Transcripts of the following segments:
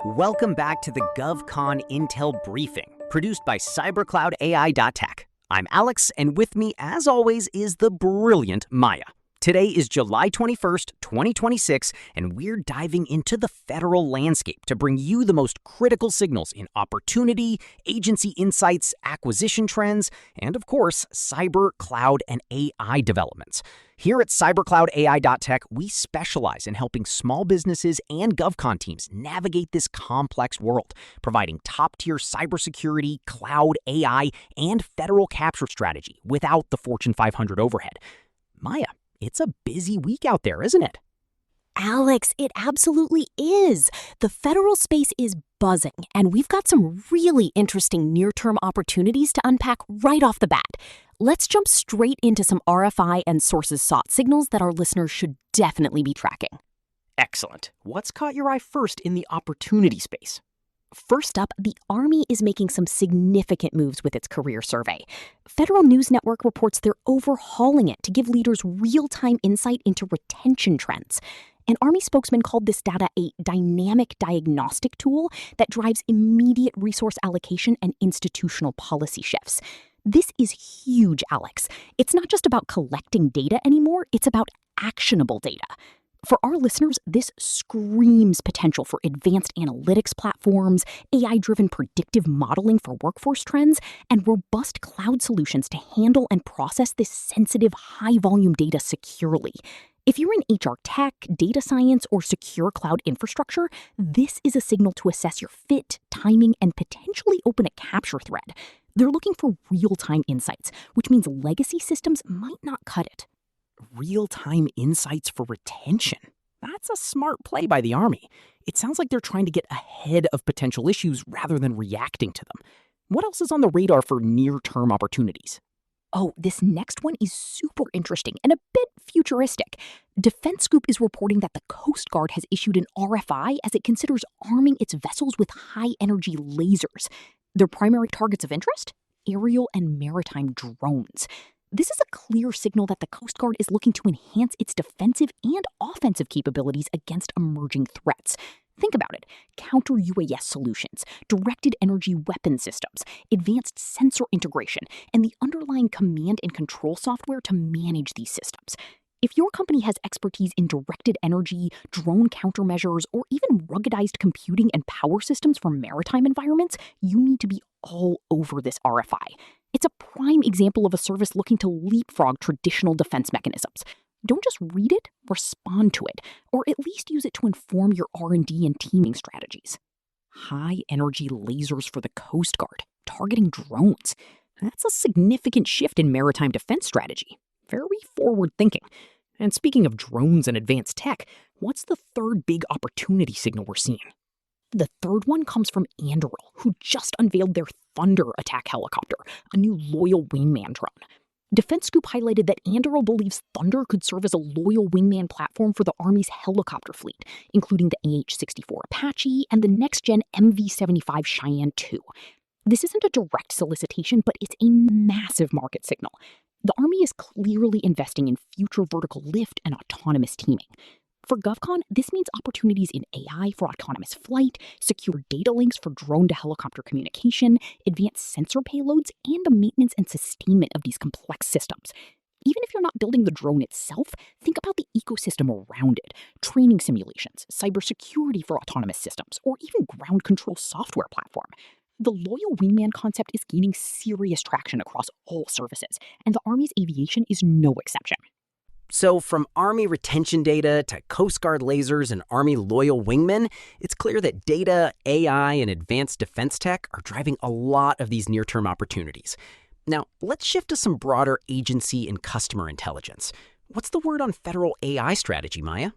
Welcome back to the GovCon Intel Briefing, produced by CyberCloudAI.Tech. I'm Alex, and with me, as always, is the brilliant Maya. Today is July 21st, 2026, and we're diving into the federal landscape to bring you the most critical signals in opportunity, agency insights, acquisition trends, and of course, cyber, cloud, and AI developments. Here at CyberCloudAI.Tech, we specialize in helping small businesses and GovCon teams navigate this complex world, providing top-tier cybersecurity, cloud, AI, and federal capture strategy without the Fortune 500 overhead. Maya, it's a busy week out there, isn't it? Alex, it absolutely is. The federal space is buzzing, and we've got some really interesting near-term opportunities to unpack right off the bat. Let's jump straight into some RFI and sources sought signals that our listeners should definitely be tracking. Excellent. What's caught your eye first in the opportunity space? First up, the Army is making some significant moves with its career survey. Federal News Network reports they're overhauling it to give leaders real-time insight into retention trends. An Army spokesman called this data a dynamic diagnostic tool that drives immediate resource allocation and institutional policy shifts. This is huge, Alex. It's not just about collecting data anymore, it's about actionable data. For our listeners, this screams potential for advanced analytics platforms, AI-driven predictive modeling for workforce trends, and robust cloud solutions to handle and process this sensitive, high-volume data securely. If you're in HR tech, data science, or secure cloud infrastructure, this is a signal to assess your fit, timing, and potentially open a capture thread. They're looking for real-time insights, which means legacy systems might not cut it. Real-time insights for retention. That's a smart play by the Army. It sounds like they're trying to get ahead of potential issues rather than reacting to them. What else is on the radar for near-term opportunities? Oh, this next one is super interesting and a bit futuristic. Defense Scoop is reporting that the Coast Guard has issued an RFI as it considers arming its vessels with high-energy lasers. Their primary targets of interest? Aerial and maritime drones. This is a clear signal that the Coast Guard is looking to enhance its defensive and offensive capabilities against emerging threats. Think about it. Counter-UAS solutions, directed energy weapon systems, advanced sensor integration, and the underlying command and control software to manage these systems. If your company has expertise in directed energy, drone countermeasures, or even ruggedized computing and power systems for maritime environments, you need to be all over this RFI. It's a prime example of a service looking to leapfrog traditional defense mechanisms. Don't just read it, respond to it, or at least use it to inform your R&D and teaming strategies. High-energy lasers for the Coast Guard, targeting drones. That's a significant shift in maritime defense strategy. Very forward-thinking. And speaking of drones and advanced tech, what's the third big opportunity signal we're seeing? The third one comes from Anduril, who just unveiled their Thunder attack helicopter, a new loyal wingman drone. Defense Scoop highlighted that Anduril believes Thunder could serve as a loyal wingman platform for the Army's helicopter fleet, including the AH-64 Apache and the next-gen MV-75 Cheyenne II. This isn't a direct solicitation, but it's a massive market signal. The Army is clearly investing in future vertical lift and autonomous teaming. For GovCon, this means opportunities in AI for autonomous flight, secure data links for drone-to-helicopter communication, advanced sensor payloads, and the maintenance and sustainment of these complex systems. Even if you're not building the drone itself, think about the ecosystem around it: training simulations, cybersecurity for autonomous systems, or even ground control software platform. The loyal wingman concept is gaining serious traction across all services, and the Army's aviation is no exception. So from Army retention data to Coast Guard lasers and Army loyal wingmen, it's clear that data, AI, and advanced defense tech are driving a lot of these near-term opportunities. Now, let's shift to some broader agency and customer intelligence. What's the word on federal AI strategy, Maya?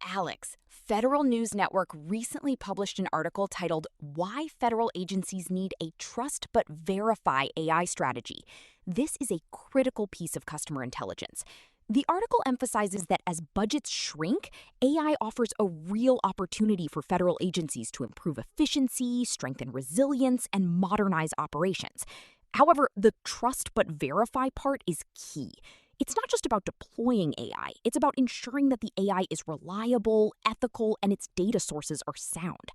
Alex, Federal News Network recently published an article titled "Why Federal Agencies Need a Trust But Verify AI Strategy." This is a critical piece of customer intelligence. The article emphasizes that as budgets shrink, AI offers a real opportunity for federal agencies to improve efficiency, strengthen resilience, and modernize operations. However, the trust but verify part is key. It's not just about deploying AI, it's about ensuring that the AI is reliable, ethical, and its data sources are sound.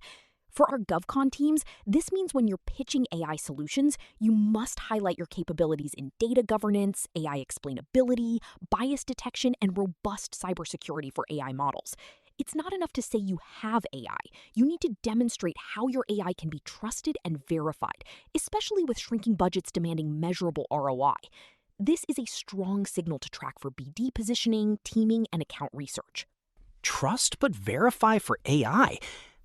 For our GovCon teams, this means when you're pitching AI solutions, you must highlight your capabilities in data governance, AI explainability, bias detection, and robust cybersecurity for AI models. It's not enough to say you have AI. You need to demonstrate how your AI can be trusted and verified, especially with shrinking budgets demanding measurable ROI. This is a strong signal to track for BD positioning, teaming, and account research. Trust but verify for AI.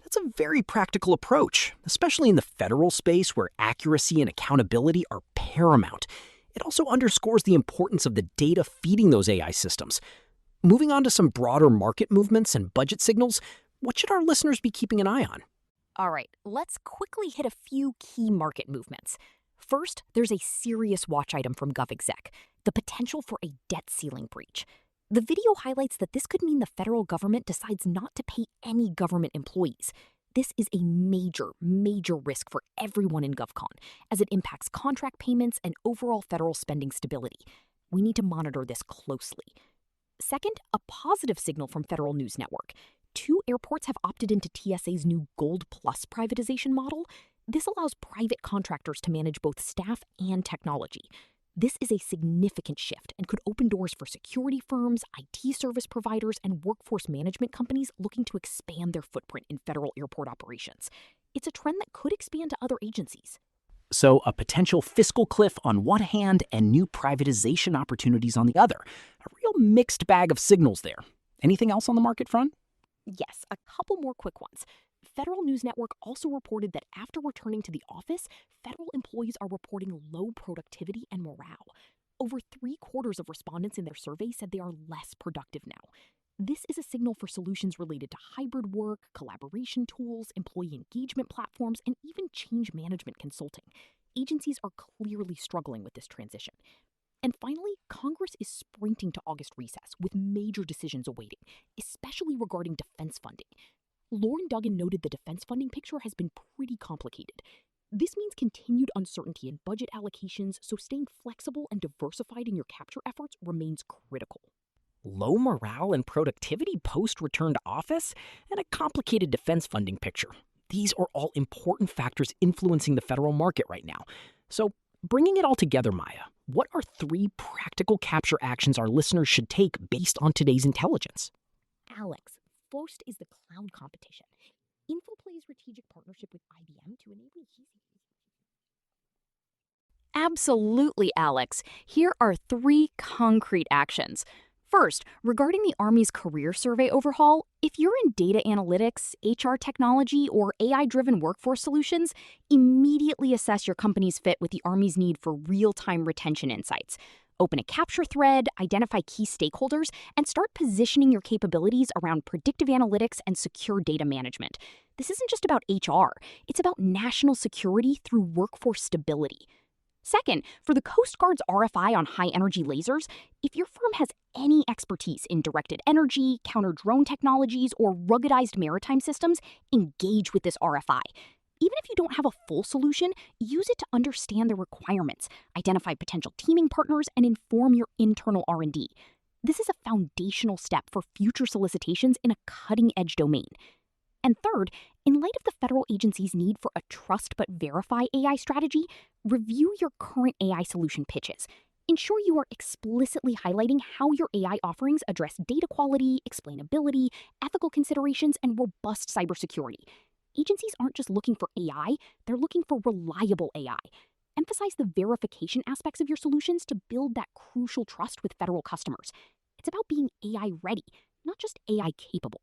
That's a very practical approach, especially in the federal space where accuracy and accountability are paramount. It also underscores the importance of the data feeding those AI systems. Moving on to some broader market movements and budget signals, what should our listeners be keeping an eye on? All right, let's quickly hit a few key market movements. First, there's a serious watch item from GovExec, the potential for a debt ceiling breach. The video highlights that this could mean the federal government decides not to pay any government employees. This is a major risk for everyone in GovCon, as it impacts contract payments and overall federal spending stability. We need to monitor this closely. Second, a positive signal from Federal News Network. 2 airports have opted into TSA's new Gold Plus privatization model. This allows private contractors to manage both staff and technology. This is a significant shift and could open doors for security firms, IT service providers, and workforce management companies looking to expand their footprint in federal airport operations. It's a trend that could expand to other agencies. So, a potential fiscal cliff on one hand and new privatization opportunities on the other. A real mixed bag of signals there. Anything else on the market front? Yes, a couple more quick ones. Federal News Network also reported that after returning to the office, federal employees are reporting low productivity and morale. Over 3/4 of respondents in their survey said they are less productive now. This is a signal for solutions related to hybrid work, collaboration tools, employee engagement platforms, and even change management consulting. Agencies are clearly struggling with this transition. And finally, Congress is sprinting to August recess with major decisions awaiting, especially regarding defense funding. Lauren Duggan noted the defense funding picture has been pretty complicated. This means continued uncertainty in budget allocations, so staying flexible and diversified in your capture efforts remains critical. Low morale and productivity post-return to office, and a complicated defense funding picture. These are all important factors influencing the federal market right now. So, bringing it all together, Maya, what are 3 practical capture actions our listeners should take based on today's intelligence? Alex, first is the cloud competition. InfoPlay's strategic partnership with IBM to enable Absolutely, Alex. Here are 3 concrete actions. First, regarding the Army's career survey overhaul, if you're in data analytics, HR technology, or AI-driven workforce solutions, immediately assess your company's fit with the Army's need for real-time retention insights. Open a capture thread, identify key stakeholders, and start positioning your capabilities around predictive analytics and secure data management. This isn't just about HR, it's about national security through workforce stability. Second, for the Coast Guard's RFI on high-energy lasers, if your firm has any expertise in directed energy, counter-drone technologies, or ruggedized maritime systems, engage with this RFI. Even if you don't have a full solution, use it to understand the requirements, identify potential teaming partners, and inform your internal R&D. This is a foundational step for future solicitations in a cutting-edge domain. And third, in light of the federal agency's need for a trust but verify AI strategy, review your current AI solution pitches. Ensure you are explicitly highlighting how your AI offerings address data quality, explainability, ethical considerations, and robust cybersecurity. Agencies aren't just looking for AI, they're looking for reliable AI. Emphasize the verification aspects of your solutions to build that crucial trust with federal customers. It's about being AI ready, not just AI capable.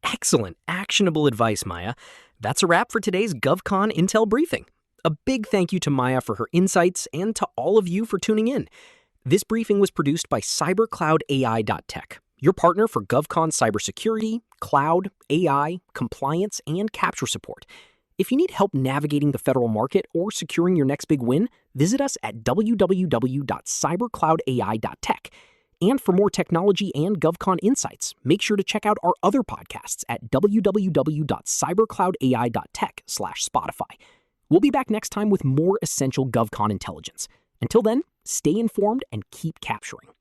Excellent, actionable advice, Maya. That's a wrap for today's GovCon Intel briefing. A big thank you to Maya for her insights and to all of you for tuning in. This briefing was produced by cybercloudai.tech, your partner for GovCon cybersecurity, cloud, AI, compliance, and capture support. If you need help navigating the federal market or securing your next big win, visit us at www.cybercloudai.tech. And for more technology and GovCon insights, make sure to check out our other podcasts at www.cybercloudai.tech/Spotify. We'll be back next time with more essential GovCon intelligence. Until then, stay informed and keep capturing.